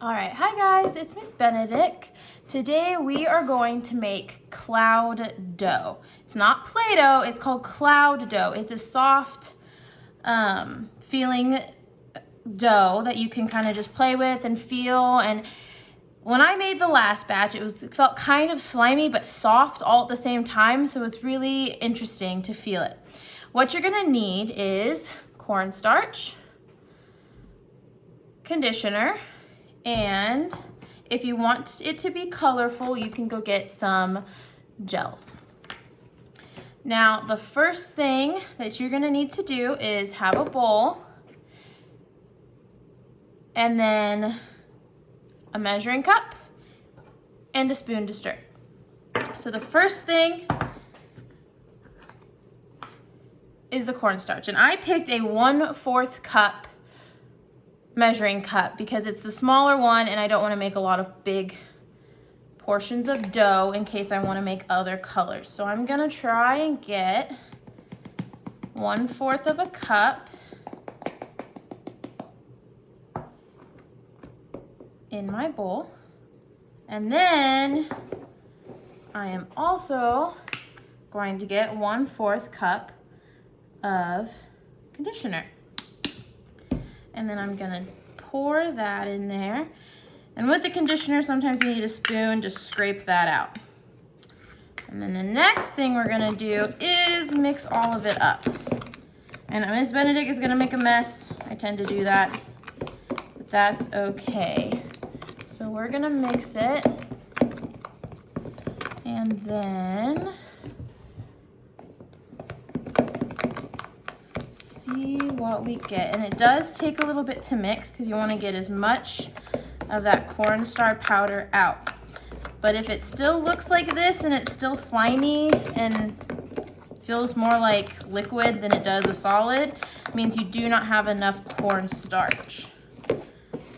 All right, hi guys, it's Miss Benedict. Today we are going to make cloud dough. It's not Play-Doh, it's called cloud dough. It's a soft feeling dough that you can kind of just play with and feel. And when I made the last batch, it felt kind of slimy but soft all at the same time, so it's really interesting to feel it. What you're gonna need is cornstarch, conditioner, and if you want it to be colorful, you can go get some gels. Now, the first thing that you're gonna need to do is have a bowl and then a measuring cup and a spoon to stir. So the first thing is the cornstarch, and I picked a 1/4 cup measuring cup because it's the smaller one and I don't want to make a lot of big portions of dough in case I want to make other colors. So I'm gonna try and get 1/4 of a cup in my bowl, and then I am also going to get 1/4 cup of conditioner. And then I'm gonna pour that in there. And with the conditioner, sometimes you need a spoon to scrape that out. And then the next thing we're gonna do is mix all of it up. And Miss Benedict is gonna make a mess. I tend to do that, but that's okay. So we're gonna mix it. And then see what we get. And it does take a little bit to mix because you want to get as much of that cornstarch powder out. But if it still looks like this and it's still slimy and feels more like liquid than it does a solid, it means you do not have enough cornstarch.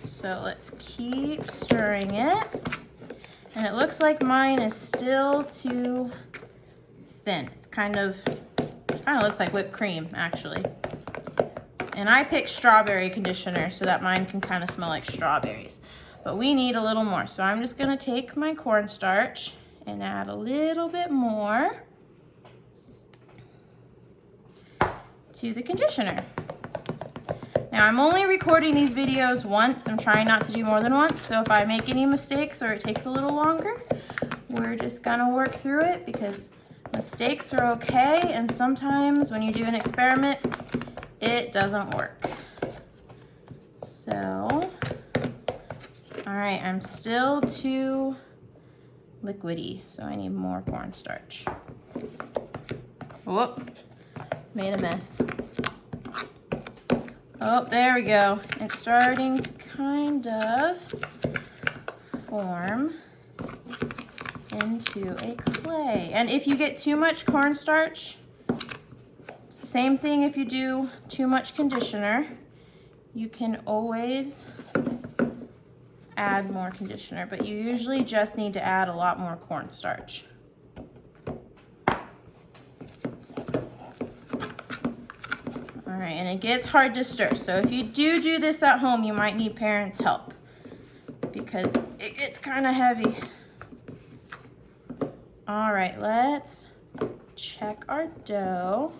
So let's keep stirring it. And it looks like mine is still too thin. It's kind of looks like whipped cream, actually. And I picked strawberry conditioner so that mine can kind of smell like strawberries. But we need a little more. So I'm just gonna take my cornstarch and add a little bit more to the conditioner. Now I'm only recording these videos once. I'm trying not to do more than once. So if I make any mistakes or it takes a little longer, we're just gonna work through it because mistakes are okay. And sometimes when you do an experiment, it doesn't work. So, all right, I'm still too liquidy, so I need more cornstarch. Whoop, made a mess. Oh, there we go. It's starting to kind of form into a clay. And if you get too much cornstarch, same thing if you do too much conditioner, you can always add more conditioner, but you usually just need to add a lot more cornstarch. All right, and it gets hard to stir. So if you do this at home, you might need parents' help because it gets kind of heavy. All right, let's check our dough.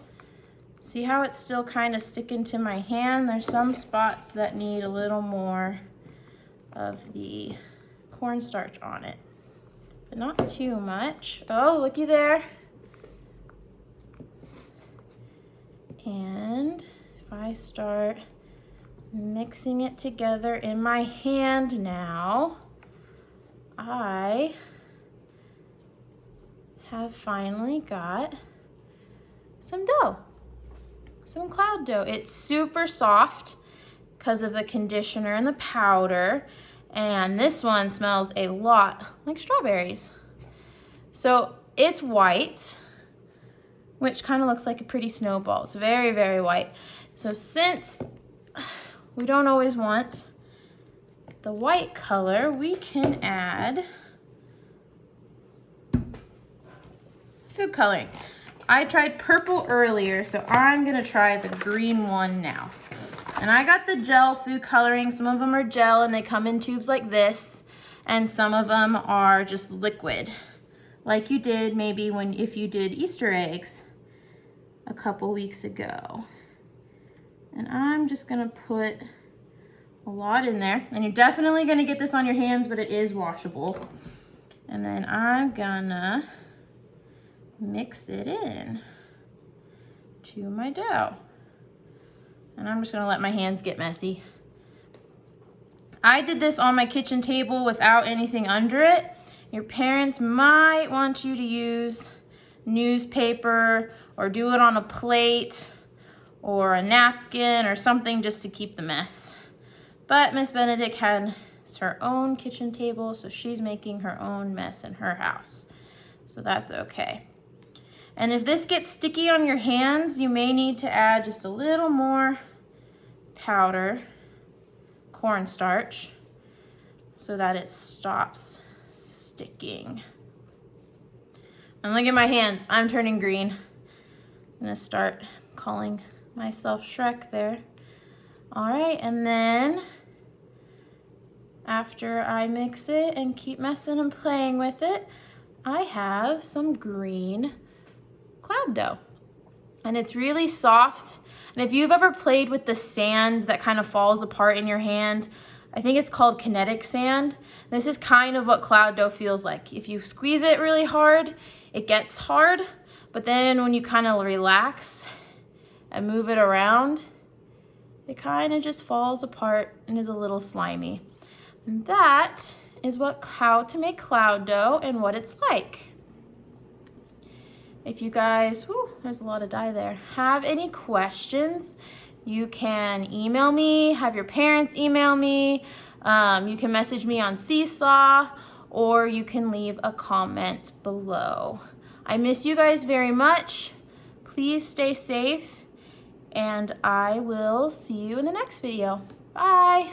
See how it's still kind of sticking to my hand? There's some spots that need a little more of the cornstarch on it, but not too much. Oh, looky there. And if I start mixing it together in my hand now, I have finally got some dough. Some cloud dough. It's super soft because of the conditioner and the powder, and this one smells a lot like strawberries. So it's white, which kind of looks like a pretty snowball. It's very, very white. So since we don't always want the white color, we can add food coloring. I tried purple earlier, so I'm gonna try the green one now. And I got the gel food coloring. Some of them are gel and they come in tubes like this. And some of them are just liquid, like you did maybe if you did Easter eggs a couple weeks ago. And I'm just gonna put a lot in there. And you're definitely gonna get this on your hands, but it is washable. And then I'm gonna mix it in to my dough. And I'm just gonna let my hands get messy. I did this on my kitchen table without anything under it. Your parents might want you to use newspaper or do it on a plate or a napkin or something just to keep the mess. But Miss Benedict has her own kitchen table, so she's making her own mess in her house. So that's okay. And if this gets sticky on your hands, you may need to add just a little more powder, cornstarch, so that it stops sticking. And look at my hands, I'm turning green. I'm gonna start calling myself Shrek there. All right, and then after I mix it and keep messing and playing with it, I have some green cloud dough. And it's really soft. And if you've ever played with the sand that kind of falls apart in your hand, I think it's called kinetic sand. This is kind of what cloud dough feels like. If you squeeze it really hard, it gets hard. But then when you kind of relax and move it around, it kind of just falls apart and is a little slimy. And that is how to make cloud dough and what it's like. If you guys, there's a lot of dye there, have any questions, you can email me, have your parents email me, you can message me on Seesaw, or you can leave a comment below. I miss you guys very much. Please stay safe, and I will see you in the next video. Bye.